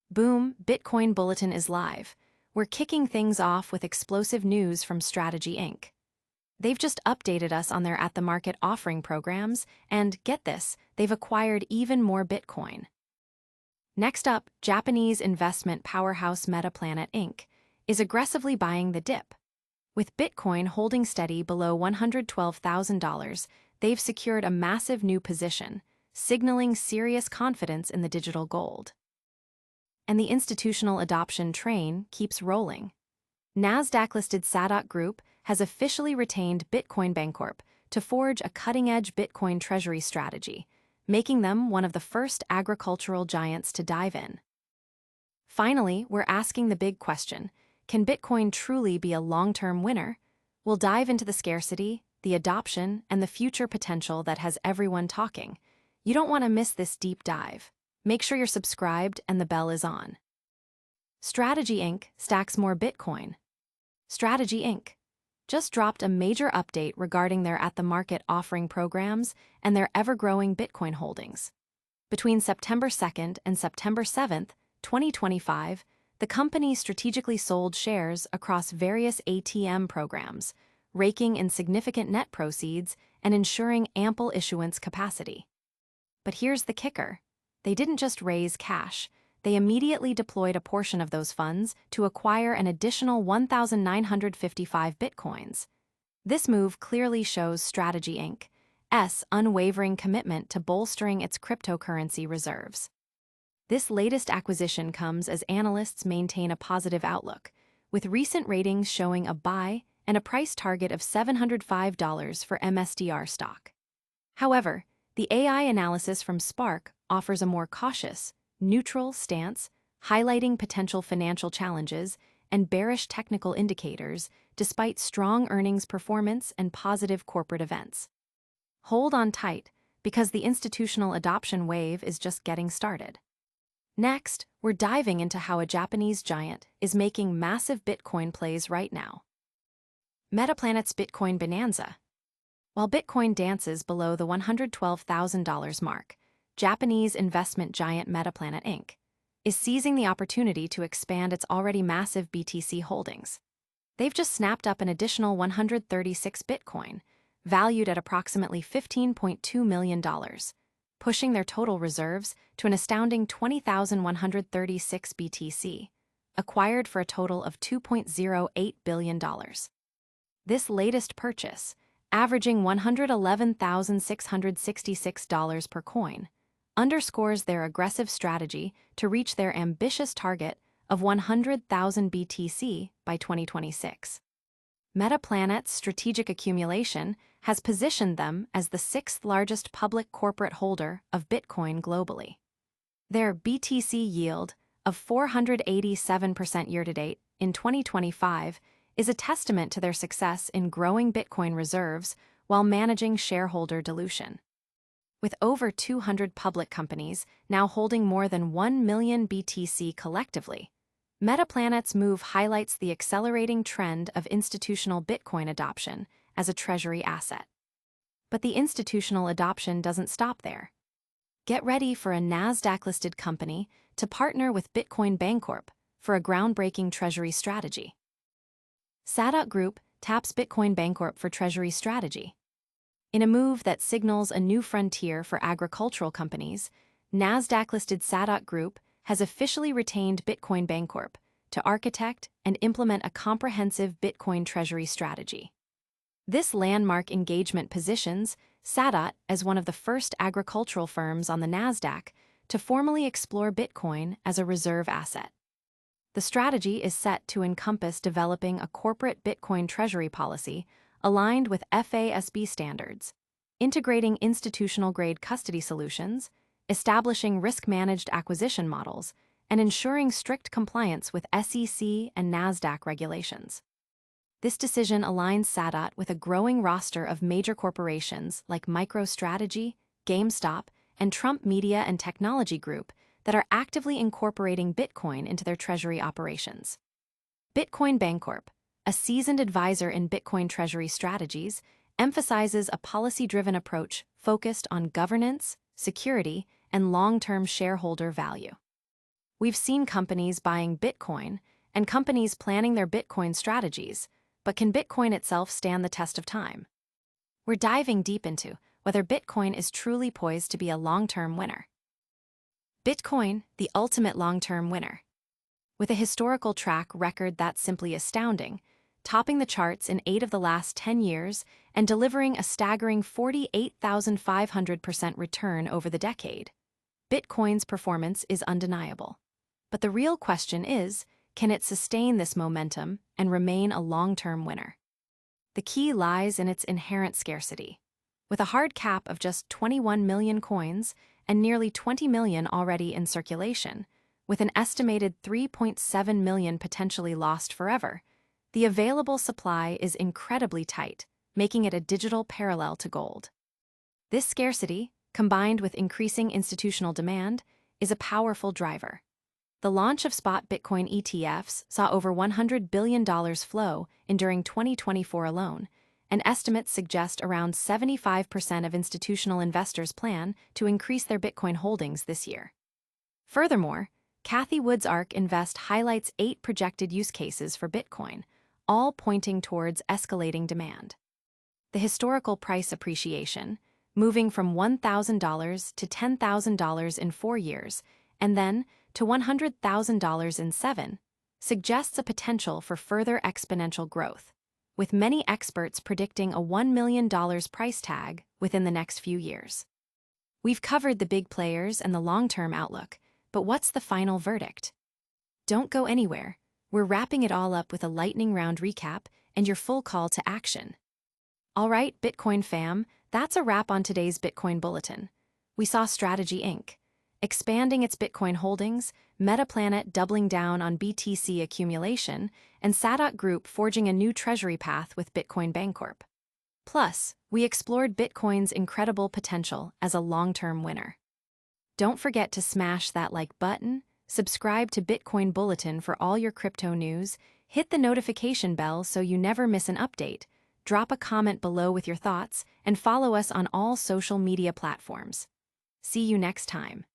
Boom, Bitcoin Bulletin is live. We're kicking things off with explosive news from Strategy Inc. They've just updated us on their at-the-market offering programs, and get this, they've acquired even more Bitcoin. Next up, Japanese investment powerhouse Metaplanet Inc. is aggressively buying the dip. With Bitcoin holding steady below $112,000, they've secured a massive new position, signaling serious confidence in the digital gold. And the institutional adoption train keeps rolling. NASDAQ-listed Sadot Group has officially retained Bitcoin Bancorp to forge a cutting-edge Bitcoin Treasury strategy, making them one of the first agricultural giants to dive in. Finally, we're asking the big question: can Bitcoin truly be a long-term winner? We'll dive into the scarcity, the adoption, and the future potential that has everyone talking. You don't want to miss this deep dive. Make sure you're subscribed and the bell is on. Strategy Inc. stacks more Bitcoin. Strategy Inc. just dropped a major update regarding their at-the-market offering programs and their ever-growing Bitcoin holdings. Between September 2nd and September 7th, 2025, the company strategically sold shares across various ATM programs, raking in significant net proceeds and ensuring ample issuance capacity. But here's the kicker. They didn't just raise cash. They immediately deployed a portion of those funds to acquire an additional 1,955 bitcoins. This move clearly shows Strategy Inc.'s unwavering commitment to bolstering its cryptocurrency reserves. This latest acquisition comes as analysts maintain a positive outlook, with recent ratings showing a buy and a price target of $705 for MSTR stock. However, the AI analysis from Spark offers a more cautious, neutral stance, highlighting potential financial challenges and bearish technical indicators despite strong earnings performance and positive corporate events. Hold on tight, because the institutional adoption wave is just getting started. Next, we're diving into how a Japanese giant is making massive Bitcoin plays right now. Metaplanet's Bitcoin Bonanza. While Bitcoin dances below the $112,000 mark, Japanese investment giant Metaplanet Inc. is seizing the opportunity to expand its already massive BTC holdings. They've just snapped up an additional 136 Bitcoin, valued at approximately $15.2 million, pushing their total reserves to an astounding 20,136 BTC, acquired for a total of $2.08 billion. This latest purchase, averaging $111,666 per coin, underscores their aggressive strategy to reach their ambitious target of 100,000 BTC by 2026. Metaplanet's strategic accumulation has positioned them as the sixth largest public corporate holder of Bitcoin globally. Their BTC yield of 487% year-to-date in 2025 is a testament to their success in growing Bitcoin reserves while managing shareholder dilution. With over 200 public companies now holding more than 1 million BTC collectively, Metaplanet's move highlights the accelerating trend of institutional Bitcoin adoption as a treasury asset. But the institutional adoption doesn't stop there. Get ready for a NASDAQ-listed company to partner with Bitcoin Bancorp for a groundbreaking treasury strategy. Sadot Group taps Bitcoin Bancorp for treasury strategy. In a move that signals a new frontier for agricultural companies, NASDAQ-listed Sadot Group has officially retained Bitcoin Bancorp to architect and implement a comprehensive Bitcoin treasury strategy. This landmark engagement positions Sadot as one of the first agricultural firms on the NASDAQ to formally explore Bitcoin as a reserve asset. The strategy is set to encompass developing a corporate Bitcoin treasury policy aligned with FASB standards, integrating institutional-grade custody solutions, establishing risk-managed acquisition models, and ensuring strict compliance with SEC and NASDAQ regulations. This decision aligns Sadot with a growing roster of major corporations like MicroStrategy, GameStop, and Trump Media and Technology Group that are actively incorporating Bitcoin into their treasury operations. Bitcoin Bancorp, a seasoned advisor in Bitcoin treasury strategies, emphasizes a policy-driven approach focused on governance, security, and long-term shareholder value. We've seen companies buying Bitcoin and companies planning their Bitcoin strategies, but can Bitcoin itself stand the test of time? We're diving deep into whether Bitcoin is truly poised to be a long-term winner. Bitcoin, the ultimate long-term winner. With a historical track record that's simply astounding, topping the charts in 8 of the last 10 years and delivering a staggering 48,500% return over the decade, Bitcoin's performance is undeniable. But the real question is, can it sustain this momentum and remain a long-term winner? The key lies in its inherent scarcity. With a hard cap of just 21 million coins and nearly 20 million already in circulation, with an estimated 3.7 million potentially lost forever, the available supply is incredibly tight, making it a digital parallel to gold. This scarcity, combined with increasing institutional demand, is a powerful driver. The launch of spot Bitcoin ETFs saw over $100 billion flow during 2024 alone, and estimates suggest around 75% of institutional investors plan to increase their Bitcoin holdings this year. Furthermore, Cathie Wood's ARK Invest highlights 8 projected use cases for Bitcoin, all pointing towards escalating demand. The historical price appreciation, moving from $1,000 to $10,000 in 4 years, and then to $100,000 in 7, suggests a potential for further exponential growth, with many experts predicting a $1 million price tag within the next few years. We've covered the big players and the long-term outlook, but what's the final verdict? Don't go anywhere. We're wrapping it all up with a lightning round recap and your full call to action. All right, Bitcoin fam, that's a wrap on today's Bitcoin Bulletin. We saw Strategy Inc. expanding its Bitcoin holdings, Metaplanet doubling down on BTC accumulation, and Sadot Group forging a new Treasury path with Bitcoin Bancorp. Plus, we explored Bitcoin's incredible potential as a long-term winner. Don't forget to smash that like button, subscribe to Bitcoin Bulletin for all your crypto news, hit the notification bell so you never miss an update, drop a comment below with your thoughts, and follow us on all social media platforms. See you next time.